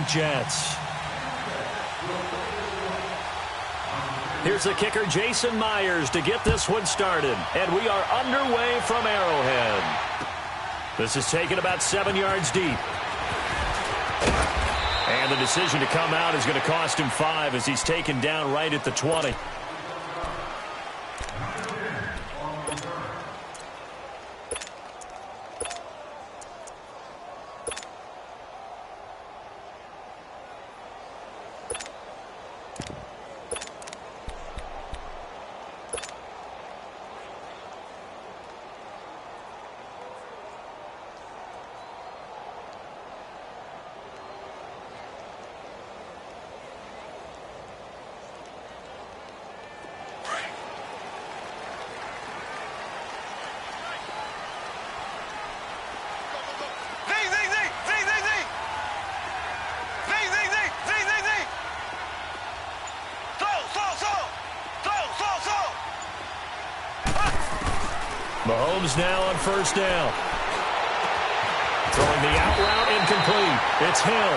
York Jets. Here's the kicker, Jason Myers, to get this one started. And we are underway from Arrowhead. This is taken about 7 yards deep. And the decision to come out is going to cost him 5 as he's taken down right at the 20. Mahomes now on first down. Throwing the out route, incomplete. It's Hill.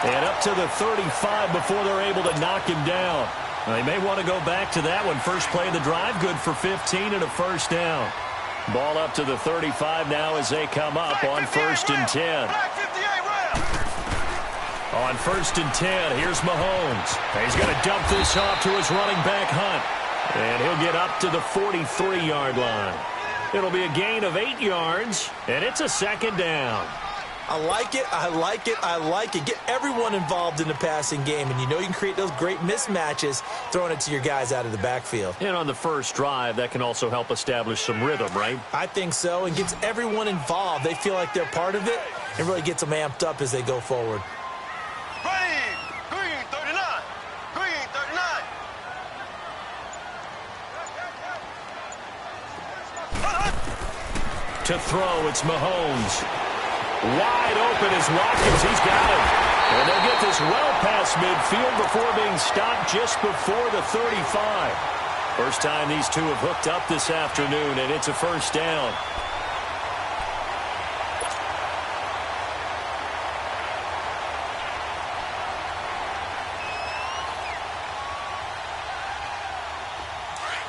And up to the 35 before they're able to knock him down. They may want to go back to that one. First play of the drive, good for 15 and a first down. Ball up to the 35 now as they come up on first and 10. On first and 10, here's Mahomes. He's going to dump this off to his running back, Hunt. And he'll get up to the 43-yard line. It'll be a gain of 8 yards, and it's a second down. I like it, I like it, I like it. Get everyone involved in the passing game, and you know you can create those great mismatches throwing it to your guys out of the backfield. And on the first drive, that can also help establish some rhythm, right? I think so, and gets everyone involved. They feel like they're part of it, and really gets them amped up as they go forward. Green 39. Green 39. To throw, it's Mahomes. Wide open is Watkins. He's got it. And they'll get this well past midfield before being stopped just before the 35. First time these two have hooked up this afternoon, and it's a first down.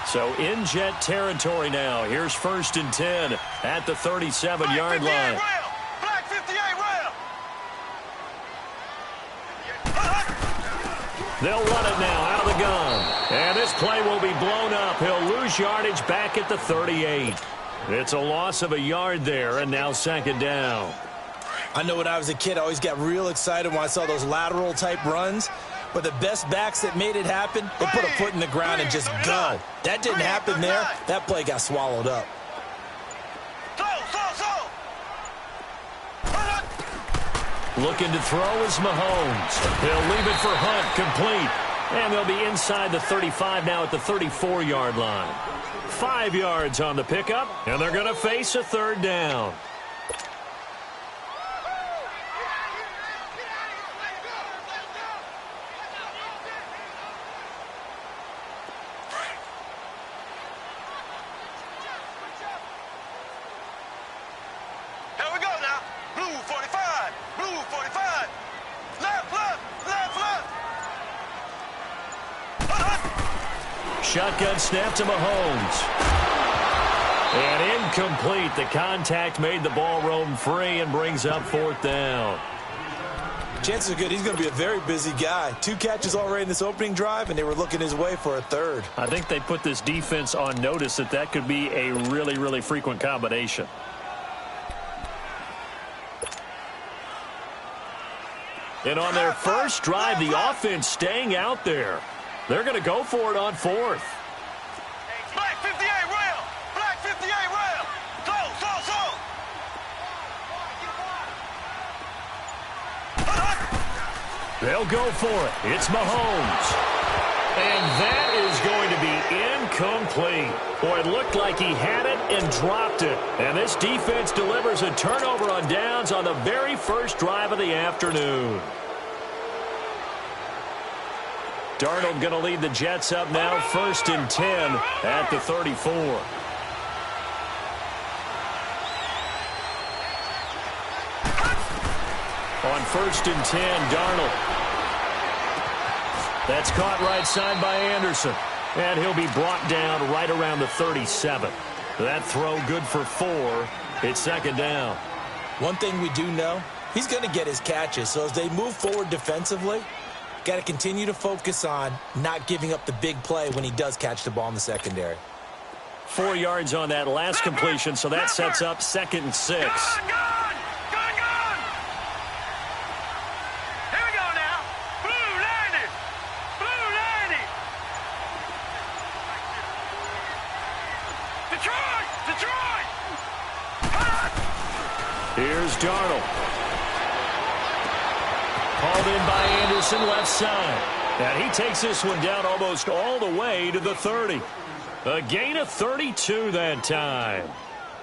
So in Jet territory now. Here's first and 10 at the 37-yard line. Black 58 rail. They'll run it now out of the gun. And this play will be blown up. He'll lose yardage back at the 38. It's a loss of a yard there, and now second down. I know when I was a kid, I always got real excited when I saw those lateral-type runs. But the best backs that made it happen, they put a foot in the ground and just go. That didn't happen there. That play got swallowed up. Looking to throw is Mahomes. He'll leave it for Hunt, complete. And they'll be inside the 35 now at the 34-yard line. 5 yards on the pickup, and they're going to face a third down. Shotgun snap to Mahomes. And incomplete. The contact made the ball roam free and brings up fourth down. Chances are good he's going to be a very busy guy. 2 catches already in this opening drive, and they were looking his way for a third. I think they put this defense on notice that could be a really, really frequent combination. And on their first drive, the offense staying out there. They're going to go for it on fourth. Black 58 rail. Black 58 rail. They'll go for it. It's Mahomes. And that is going to be incomplete. Boy, it looked like he had it and dropped it. And this defense delivers a turnover on downs on the very first drive of the afternoon. Darnold going to lead the Jets up now, first and 10 at the 34. On first and 10, Darnold. That's caught right side by Anderson. And he'll be brought down right around the 37. That throw good for 4. It's second down. One thing we do know, he's going to get his catches. So as they move forward defensively, got to continue to focus on not giving up the big play when he does catch the ball in the secondary. 4 yards on that last completion, so that sets up second and 6. Gone! Here we go now. Blue landed. Detroit! Here's Darnold. Called in by Anderson, left side. And he takes this one down almost all the way to the 30. A gain of 32 that time.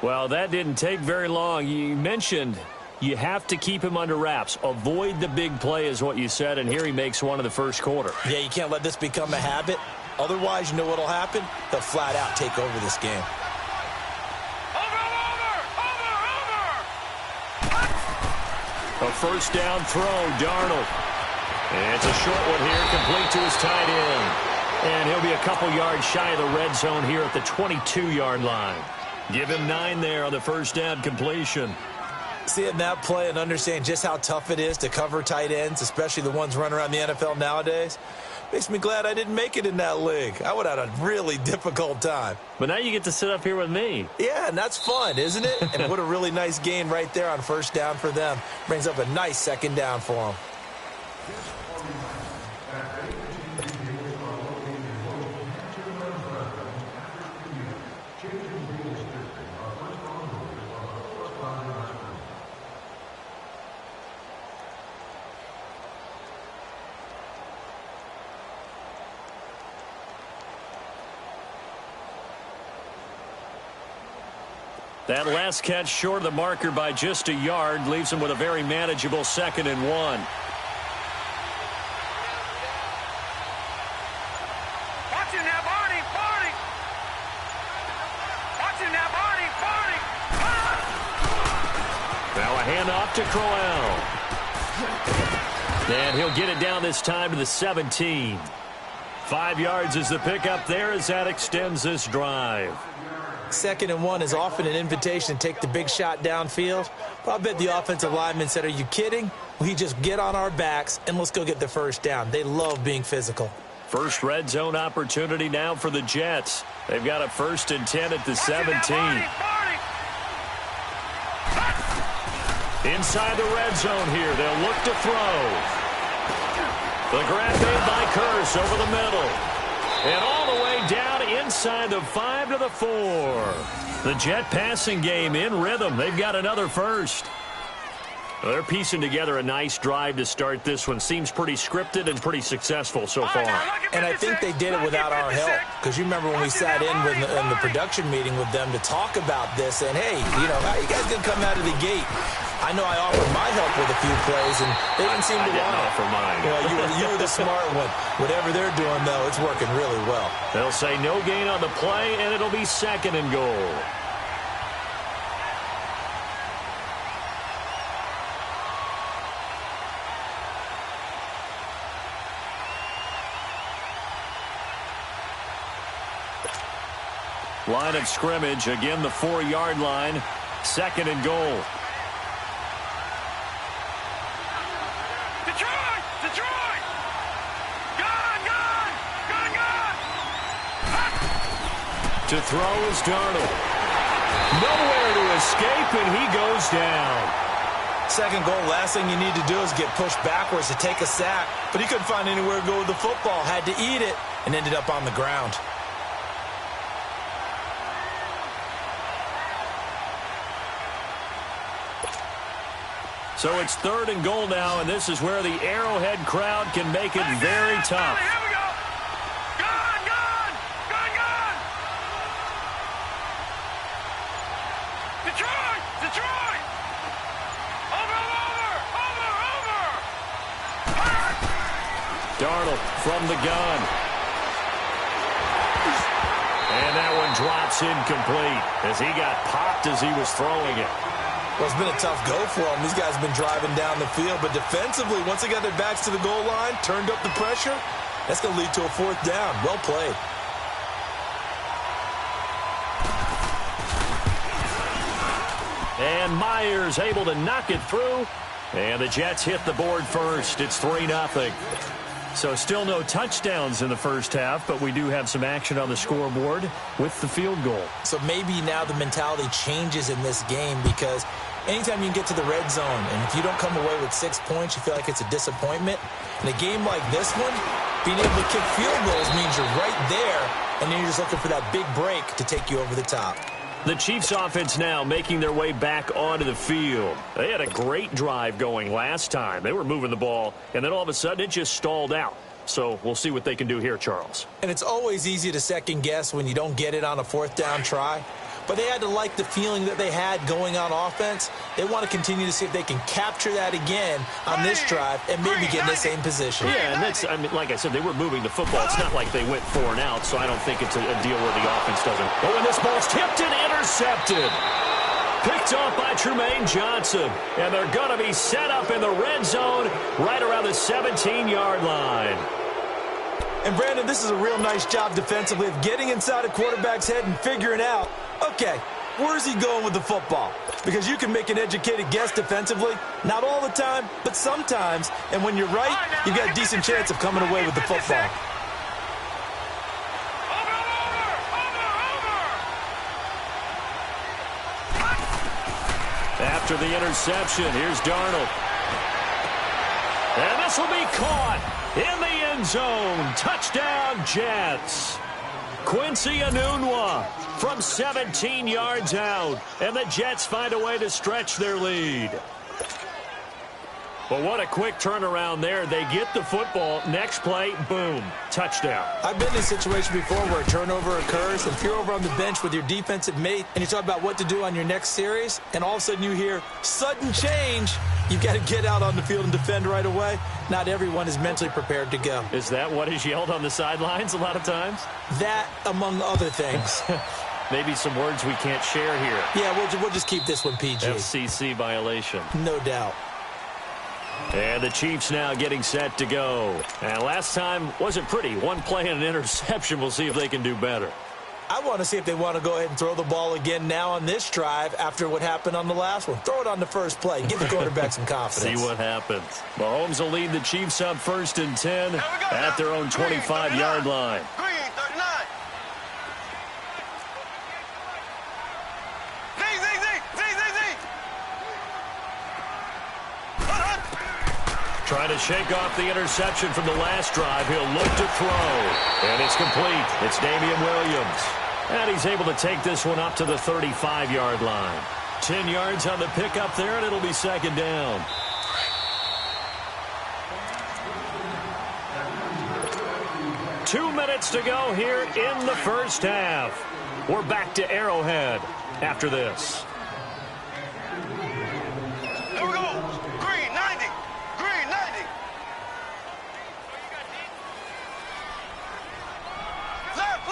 Well, that didn't take very long. You mentioned you have to keep him under wraps. Avoid the big play is what you said, and here he makes one in the first quarter. Yeah, you can't let this become a habit. Otherwise, you know what'll happen? They'll flat out take over this game. A first down throw, Darnold. And it's a short one here, complete to his tight end. And he'll be a couple yards shy of the red zone here at the 22-yard line. Give him 9 there on the first down completion. Seeing that play and understand just how tough it is to cover tight ends, especially the ones running around the NFL nowadays, makes me glad I didn't make it in that league. I would have had a really difficult time. But now you get to sit up here with me. Yeah, and that's fun, isn't it? And what a really nice gain right there on first down for them. Brings up a nice second down for them. That last catch short of the marker by just a yard leaves him with a very manageable 2nd and 1. Watch him now, Barney! Watch him now, Barney! Now a handoff to Crowell. And he'll get it down this time to the 17. 5 yards is the pickup there as that extends this drive. 2nd and 1 is often an invitation to take the big shot downfield. But I bet the offensive lineman said, are you kidding? We just get on our backs and let's go get the first down. They love being physical. First red zone opportunity now for the Jets. They've got a 1st and 10 at the 17. Inside the red zone here. They'll look to throw. The grab made by Curse over the middle. And all the way down inside the 5 to the 4. The Jet passing game in rhythm. They've got another first. Well, they're piecing together a nice drive to start this one. Seems pretty scripted and pretty successful so far. And I think they did it without our help. Because you remember when we sat in the production meeting with them to talk about this. And, hey, you know, how you guys going to come out of the gate? I know I offered my help with a few plays, and they didn't seem to want it. Offer mine. Well, you were the smart one. Whatever they're doing, though, it's working really well. They'll say no gain on the play, and it'll be 2nd and goal. Line of scrimmage, again the 4-yard line, 2nd and goal. Detroit! Gone! To throw is Darnold. Nowhere to escape, and he goes down. 2nd goal, last thing you need to do is get pushed backwards to take a sack. But he couldn't find anywhere to go with the football, had to eat it, and ended up on the ground. So it's 3rd and goal now, and this is where the Arrowhead crowd can make it very tough. Here we go! Gone! Detroit! Over! Darnold from the gun. And that one drops incomplete as he got popped as he was throwing it. Well, it's been a tough go for them. These guys have been driving down the field, but defensively, once they got their backs to the goal line, turned up the pressure, that's going to lead to a 4th down. Well played. And Myers able to knock it through. And the Jets hit the board first. It's 3-0. So still no touchdowns in the first half, but we do have some action on the scoreboard with the field goal. So maybe now the mentality changes in this game, because anytime you can get to the red zone, and if you don't come away with 6 points, you feel like it's a disappointment. In a game like this one, being able to kick field goals means you're right there, and then you're just looking for that big break to take you over the top. The Chiefs offense now making their way back onto the field. They had a great drive going last time. They were moving the ball, and then all of a sudden it just stalled out. So we'll see what they can do here, Charles. And it's always easy to second guess when you don't get it on a 4th down try. But they had to like the feeling that they had going on offense. They want to continue to see if they can capture that again on this drive and maybe get in the same position. Yeah, and that's, I mean, like I said, they were moving the football. It's not like they went 4 and out, so I don't think it's a deal where the offense doesn't. Oh, and this ball's tipped and intercepted. Picked off by Trumaine Johnson. And they're going to be set up in the red zone right around the 17-yard line. And, Brandon, this is a real nice job defensively of getting inside a quarterback's head and figuring out, okay, where's he going with the football? Because you can make an educated guess defensively, not all the time, but sometimes. And when you're right, you've got a decent chance of coming away with the football. After the interception, here's Darnold. And this will be caught in the end zone. Touchdown, Jets. Quincy Enunwa from 17 yards out. And the Jets find a way to stretch their lead. But what a quick turnaround there. They get the football. Next play, boom, touchdown. I've been in a situation before where a turnover occurs, and if you're over on the bench with your defensive mate and you talk about what to do on your next series, and all of a sudden you hear sudden change, you've got to get out on the field and defend right away. Not everyone is mentally prepared to go. Is that what is yelled on the sidelines a lot of times? That, among other things. Maybe some words we can't share here. Yeah, we'll just keep this one PG. FCC violation. No doubt. And the Chiefs now getting set to go. And last time wasn't pretty. One play and an interception. We'll see if they can do better. I want to see if they want to go ahead and throw the ball again now on this drive after what happened on the last one. Throw it on the first play. Give the quarterback some confidence. See what happens. Mahomes will lead the Chiefs up 1st and 10 at their own 25-yard line. Green, 39. Trying to shake off the interception from the last drive. He'll look to throw. And it's complete. It's Damian Williams. And he's able to take this one up to the 35-yard line. 10 yards on the pickup there, and it'll be 2nd down. Two minutes to go here in the first half. We're back to Arrowhead after this. Here we go. Green, 90. Green, 90. Left.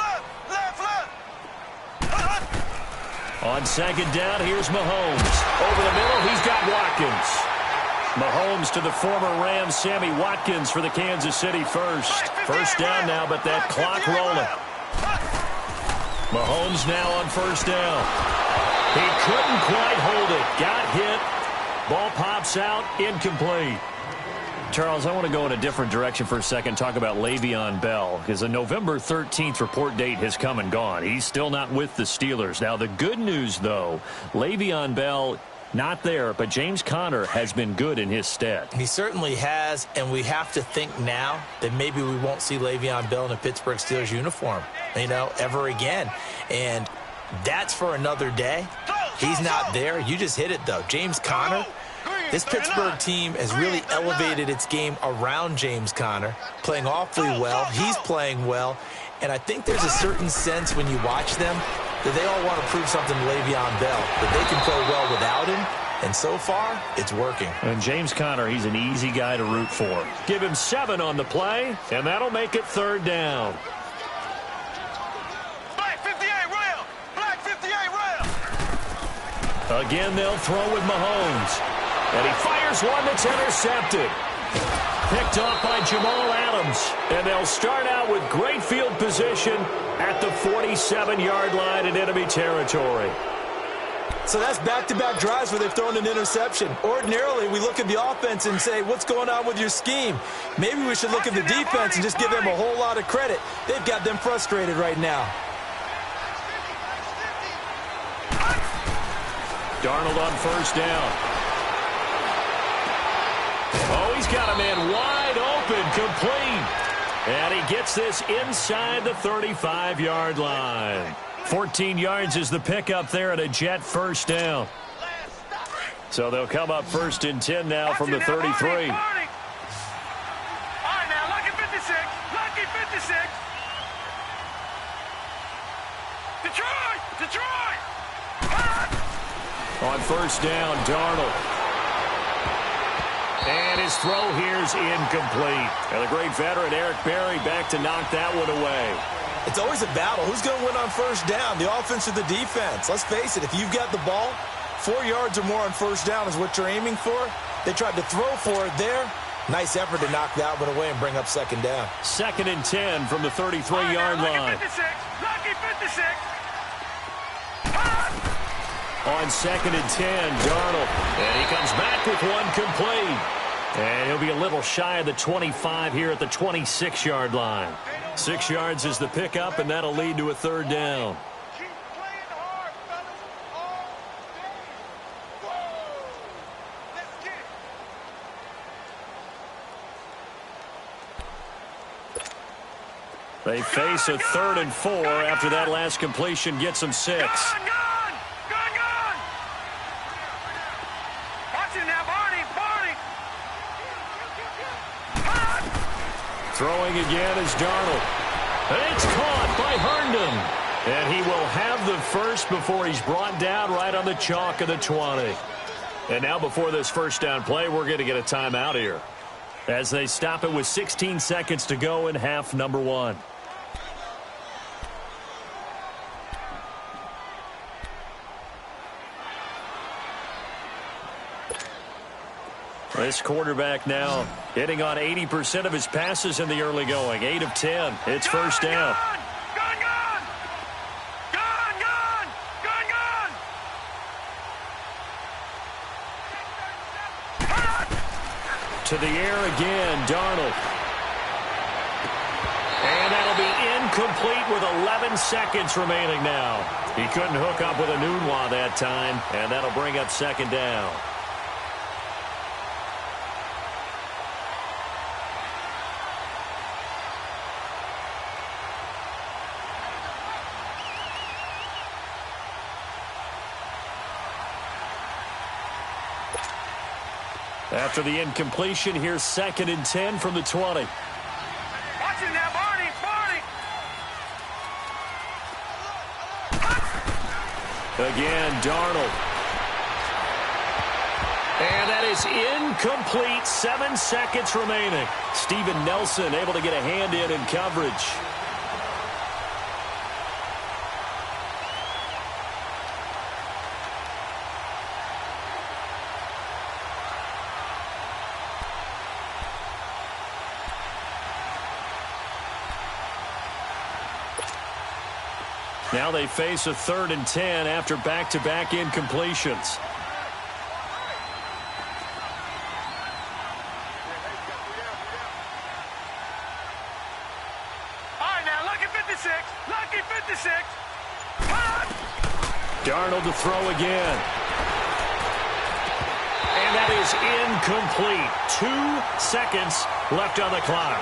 On 2nd down, here's Mahomes. Over the middle, he's got Watkins. Mahomes to the former Rams, Sammy Watkins for the Kansas City first. 1st down now, but that clock rolling. Mahomes now on 1st down. He couldn't quite hold it. Got hit. Ball pops out. Incomplete. Charles, I want to go in a different direction for a second, talk about Le'Veon Bell, because the November 13th report date has come and gone. He's still not with the Steelers. Now, the good news, though, Le'Veon Bell not there, but James Conner has been good in his stead. He certainly has, and we have to think now that maybe we won't see Le'Veon Bell in a Pittsburgh Steelers uniform, ever again. And that's for another day. He's not there. You just hit it, though. James Conner. This Pittsburgh team has really elevated its game around James Conner, playing awfully well. He's playing well. And I think there's a certain sense when you watch them that they all want to prove something to Le'Veon Bell, that they can play well without him. And so far, it's working. And James Conner, he's an easy guy to root for. Give him 7 on the play, and that'll make it 3rd down. Black 58 rail. Black 58 rail. Again, they'll throw with Mahomes. And he fires one that's intercepted. Picked off by Jamal Adams. And they'll start out with great field position at the 47-yard line in enemy territory. So that's back-to-back drives where they've thrown an interception. Ordinarily, we look at the offense and say, what's going on with your scheme? Maybe we should look at the defense and just give them a whole lot of credit. They've got them frustrated right now. Darnold on first down. Oh, he's got a man wide open, complete. And he gets this inside the 35-yard line. 14 yards is the pickup there at a Jet first down. So they'll come up first and 10 now from the 33. All right, now, lucky 56. Lucky 56. Detroit! On first down, Darnold. And his throw here's incomplete. And the great veteran Eric Berry back to knock that one away. It's always a battle. Who's going to win on first down, the offense or the defense? Let's face it, if you've got the ball, 4 yards or more on first down is what you're aiming for. They tried to throw for it there. Nice effort to knock that one away and bring up second down. Second and 10 from the 33-yard line. Lucky 56. On second and 10, Darnold. And he comes back with one complete. And he'll be a little shy of the 25 here at the 26-yard line. 6 yards is the pickup, and that'll lead to a third down. Keep playing hard, fellas. All day. Whoa. Let's get it. They face a 3rd and 4 after that last completion gets them 6. Gone. Watch it now, Barney. Throwing again is Darnold. And it's caught by Herndon. And he will have the first before he's brought down right on the chalk of the 20. And now before this first down play, we're going to get a timeout here, as they stop it with 16 seconds to go in half number 1. This quarterback now hitting on 80% of his passes in the early going. 8 of 10. It's first down. Gone. To the air again, Darnold. And that'll be incomplete with 11 seconds remaining now. He couldn't hook up with a Nunwa that time, and that'll bring up second down. After the incompletion, here's second and 10 from the 20. Watch it now, Barney. Again, Darnold. And that is incomplete. 7 seconds remaining. Steven Nelson able to get a hand in coverage. Now they face a 3rd and 10 after back-to-back incompletions. All right, now, lucky 56. Darnold to throw again. And that is incomplete. 2 seconds left on the clock.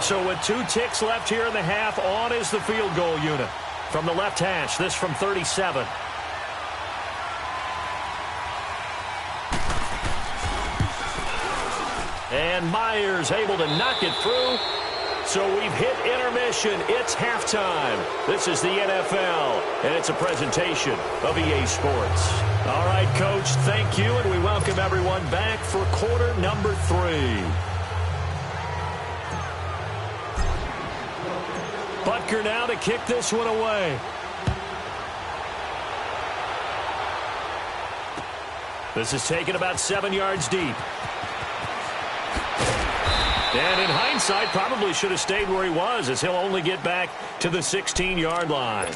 So with 2 ticks left here in the half, on is the field goal unit. From the left hash, this from 37. And Myers able to knock it through. So we've hit intermission. It's halftime. This is the NFL, and it's a presentation of EA Sports. All right, Coach, thank you, and we welcome everyone back for quarter number 3. Butker now to kick this one away. This is taken about 7 yards deep. And in hindsight, probably should have stayed where he was, as he'll only get back to the 16-yard line.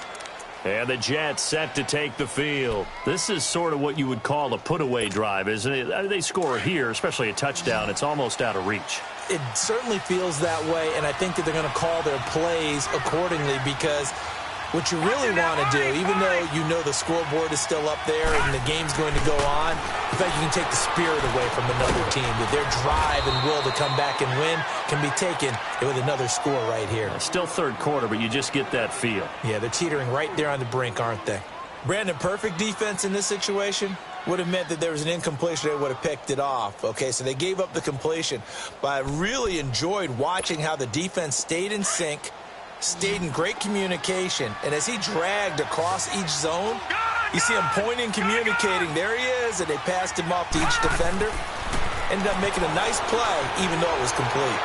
And the Jets set to take the field. This is sort of what you would call a put-away drive, isn't it? They score here, especially a touchdown. It's almost out of reach. It certainly feels that way, and I think that they're going to call their plays accordingly, because what you really want to do, even though you know the scoreboard is still up there and the game's going to go on, in fact, you can take the spirit away from another team. That their drive and will to come back and win can be taken with another score right here. Still third quarter, but you just get that feel. Yeah, they're teetering right there on the brink, aren't they? Brandon, perfect defense in this situation would have meant that there was an incompletion. They would have picked it off. Okay, so they gave up the completion. But I really enjoyed watching how the defense stayed in sync, stayed in great communication, and as he dragged across each zone, you see him pointing, communicating. There he is, and they passed him off to each defender. Ended up making a nice play, even though it was complete.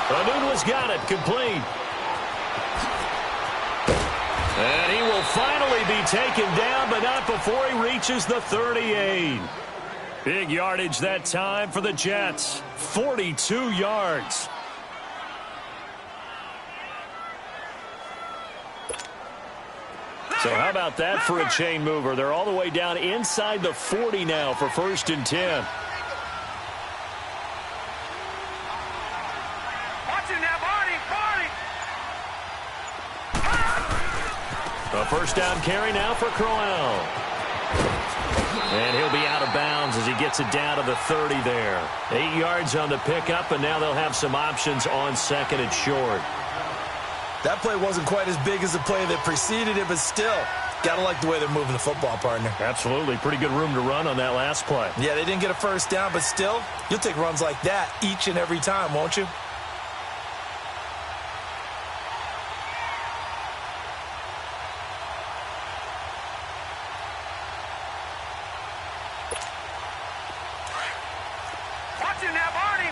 Anunwa's got it, complete. And he will finally be taken down, but not before he reaches the 38. Big yardage that time for the Jets. 42 yards. So how about that for a chain mover? They're all the way down inside the 40 now for 1st and 10. Watching that body. A first down carry now for Crowell. And he'll be out of bounds as he gets it down to the 30 there. 8 yards on the pickup, and now they'll have some options on 2nd and short. That play wasn't quite as big as the play that preceded it, but still, got to like the way they're moving the football, partner. Absolutely. Pretty good room to run on that last play. Yeah, they didn't get a first down, but still, you'll take runs like that each and every time, won't you? Watching that body.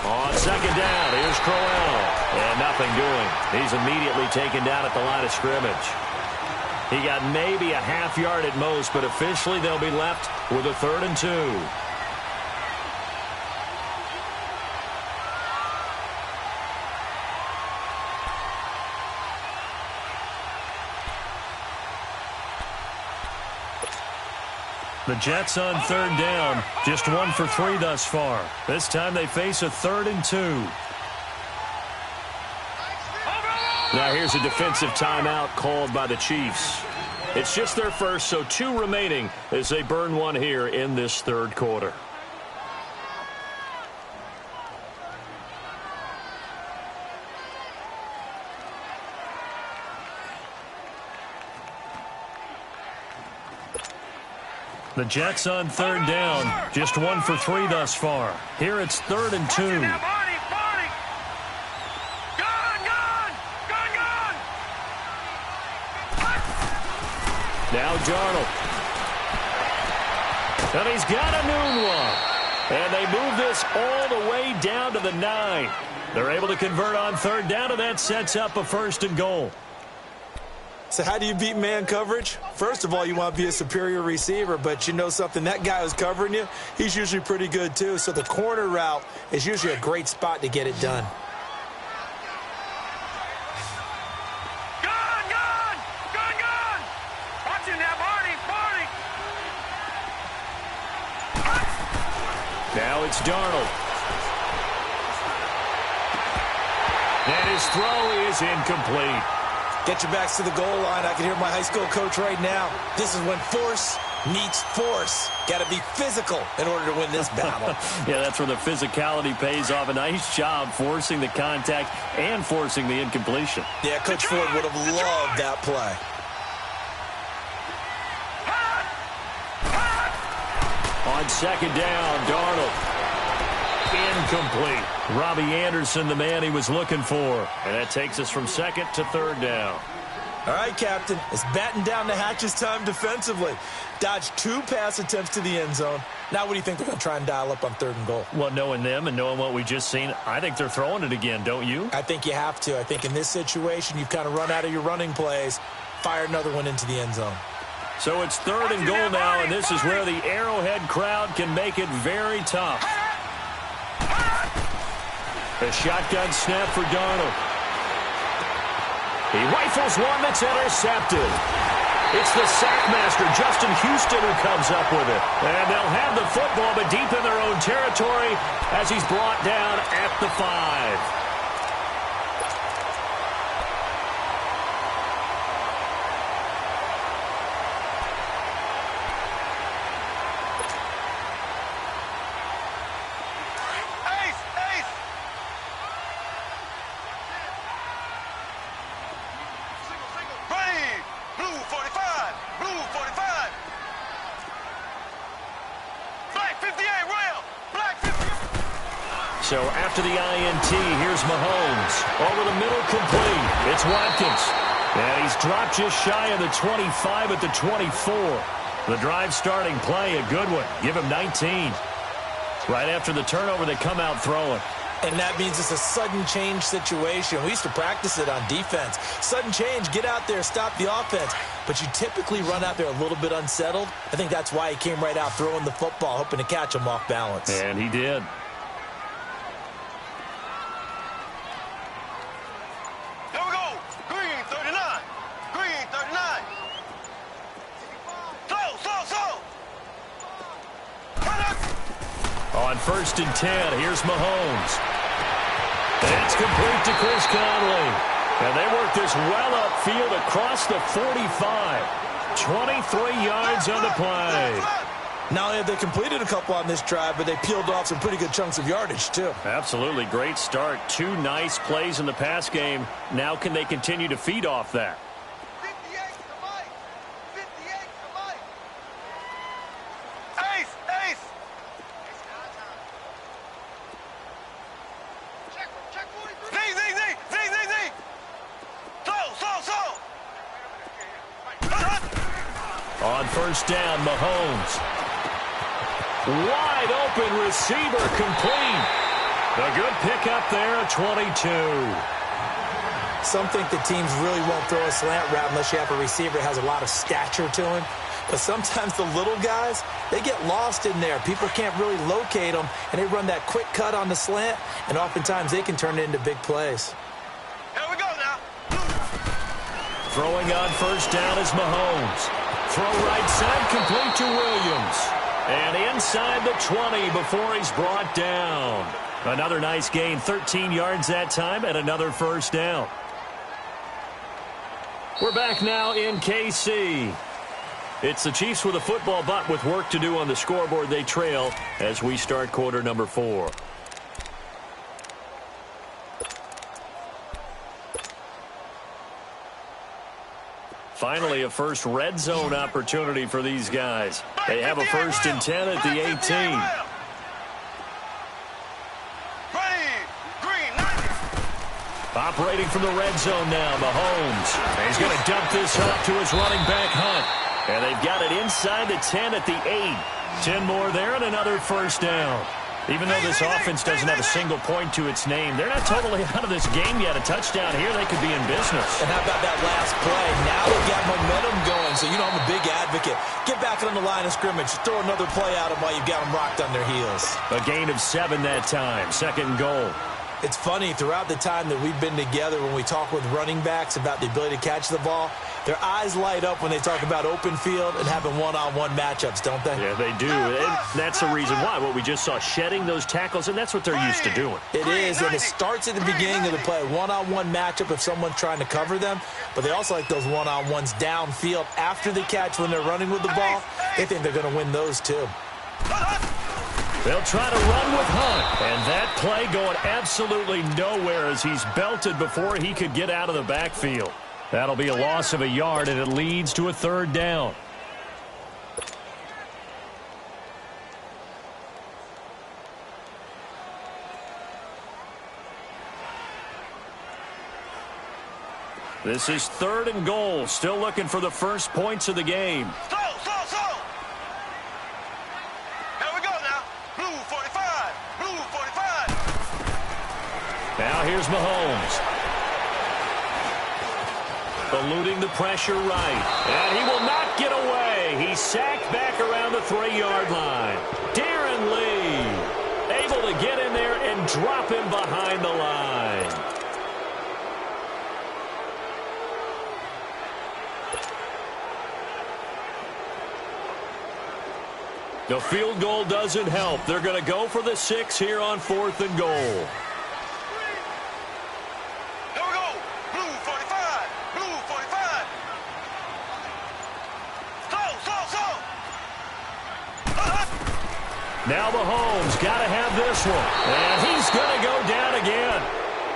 On 2nd down, here's Crowell. And nothing doing. He's immediately taken down at the line of scrimmage. He got maybe a half yard at most, but officially they'll be left with a 3rd and 2. The Jets on 3rd down, just 1 for 3 thus far. This time they face a 3rd and 2. Now here's a defensive timeout called by the Chiefs. It's just their first, so 2 remaining as they burn one here in this 3rd quarter. The Jets on 3rd down, just 1 for 3 thus far. Here it's 3rd and 2. Gone. Now Darnold. And he's got a new one. And they move this all the way down to the 9. They're able to convert on 3rd down, and that sets up a 1st and goal. So how do you beat man coverage? First of all, you want to be a superior receiver, but you know something, that guy who's covering you, he's usually pretty good too. So the corner route is usually a great spot to get it done. Gone. Watching that body. Now it's Darnold. And his throw is incomplete. Get your backs to the goal line. I can hear my high school coach right now. This is when force meets force. Got to be physical in order to win this battle. Yeah, that's where the physicality pays off. A nice job forcing the contact and forcing the incompletion. Yeah, Coach Ford would have loved that play. On 2nd down, Darnold. Incomplete. Robbie Anderson, the man he was looking for. And that takes us from 2nd to 3rd down. All right, Captain, it's batten down the hatches time defensively. Dodged 2 pass attempts to the end zone. Now what do you think they're going to try and dial up on 3rd and goal? Well, knowing them and knowing what we just seen, I think they're throwing it again, don't you? I think you have to. I think in this situation, you've kind of run out of your running plays. Fire another one into the end zone. So it's 3rd and goal now, and this is where the Arrowhead crowd can make it very tough. A shotgun snap for Darnold. He rifles one that's intercepted. It's the sackmaster, Justin Houston, who comes up with it. And they'll have the football, but deep in their own territory as he's brought down at the 5. So after the INT, here's Mahomes. Over the middle, complete. It's Watkins. And he's dropped just shy of the 25 at the 24. The drive starting play, a good one. Give him 19. Right after the turnover, they come out throwing. And that means it's a sudden change situation. We used to practice it on defense. Sudden change, get out there, stop the offense. But you typically run out there a little bit unsettled. I think that's why he came right out throwing the football, hoping to catch him off balance. And he did. On 1st and 10, here's Mahomes. It's complete to Chris Conley. And they work this well upfield across the 45. 23 yards on the play. Not only have they completed a couple on this drive, but they peeled off some pretty good chunks of yardage, too. Absolutely. Great start. 2 nice plays in the pass game. Now can they continue to feed off that? On 1st down, Mahomes. Wide open receiver, complete. A good pickup there at 22. Some think the teams really won't throw a slant route unless you have a receiver that has a lot of stature to him. But sometimes the little guys, they get lost in there. People can't really locate them, and they run that quick cut on the slant, and oftentimes they can turn it into big plays. Here we go now. Throwing on 1st down is Mahomes. Throw right side, complete to Williams. And inside the 20 before he's brought down. Another nice gain, 13 yards that time, and another 1st down. We're back now in KC. It's the Chiefs with a football, but with work to do on the scoreboard, they trail as we start quarter number 4. Finally, a first red zone opportunity for these guys. They have a 1st and 10 at the 18. Operating from the red zone now, Mahomes. He's going to dump this off to his running back, Hunt. And they've got it inside the 10 at the 8. 10 more there and another 1st down. Even though this offense doesn't have a single point to its name, they're not totally out of this game yet. A touchdown here, they could be in business. And how about that last play? Now they've got momentum going, so you know I'm a big advocate. Get back on the line of scrimmage. Throw another play at them while you've got them rocked on their heels. A gain of 7 that time. 2nd and goal. It's funny, throughout the time that we've been together, when we talk with running backs about the ability to catch the ball, their eyes light up when they talk about open field and having one-on-one matchups, don't they? Yeah, they do. And that's the reason why. What we just saw, shedding those tackles, and that's what they're used to doing. It is, and it starts at the beginning of the play. One-on-one matchup if someone's trying to cover them, but they also like those one-on-ones downfield after the catch when they're running with the ball. They think they're going to win those, too. They'll try to run with Hunt. And that play going absolutely nowhere as he's belted before he could get out of the backfield. That'll be a loss of a yard, and it leads to a 3rd down. This is 3rd and goal. Still looking for the first points of the game. Slow. Here we go now. Blue 45. Blue 45. Now here's Mahomes. Eluding the pressure right. And he will not get away. He's sacked back around the 3-yard line. Darren Lee able to get in there and drop him behind the line. The field goal doesn't help. They're going to go for the 6 here on 4th and goal. Here we go. Blue 45. Blue 45. Slow. Now Mahomes got to have this one. And he's going to go down again.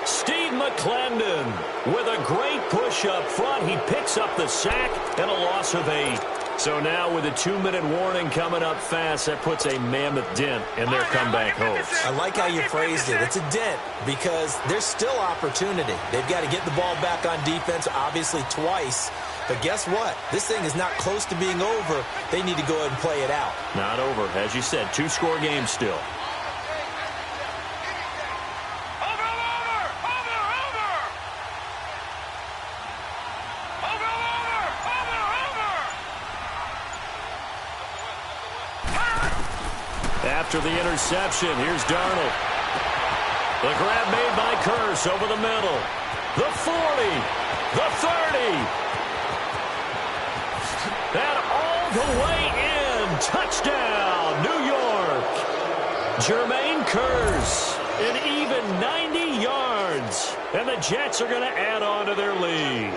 Steve McClendon with a great push up front. He picks up the sack and a loss of 8. So now with a 2-minute warning coming up fast, that puts a mammoth dent in their comeback hopes. I like how you phrased it. It's a dent because there's still opportunity. They've got to get the ball back on defense, obviously twice. But guess what? This thing is not close to being over. They need to go ahead and play it out. Not over. As you said, 2-score game still. After the interception, here's Darnold. The grab made by Curse over the middle. The 40, the 30. And all the way in. Touchdown, New York. Jermaine Curse, an even 90 yards. And the Jets are going to add on to their lead.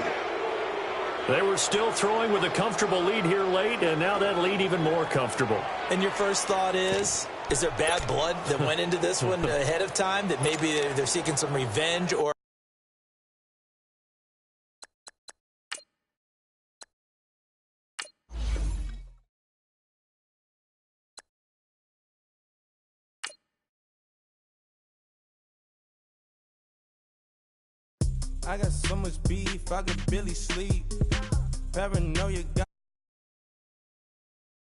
They were still throwing with a comfortable lead here late, and now that lead even more comfortable. And your first thought is there bad blood that went into this one ahead of time, that maybe they're seeking some revenge? Or I got so much beef, I could barely sleep. Paranoia got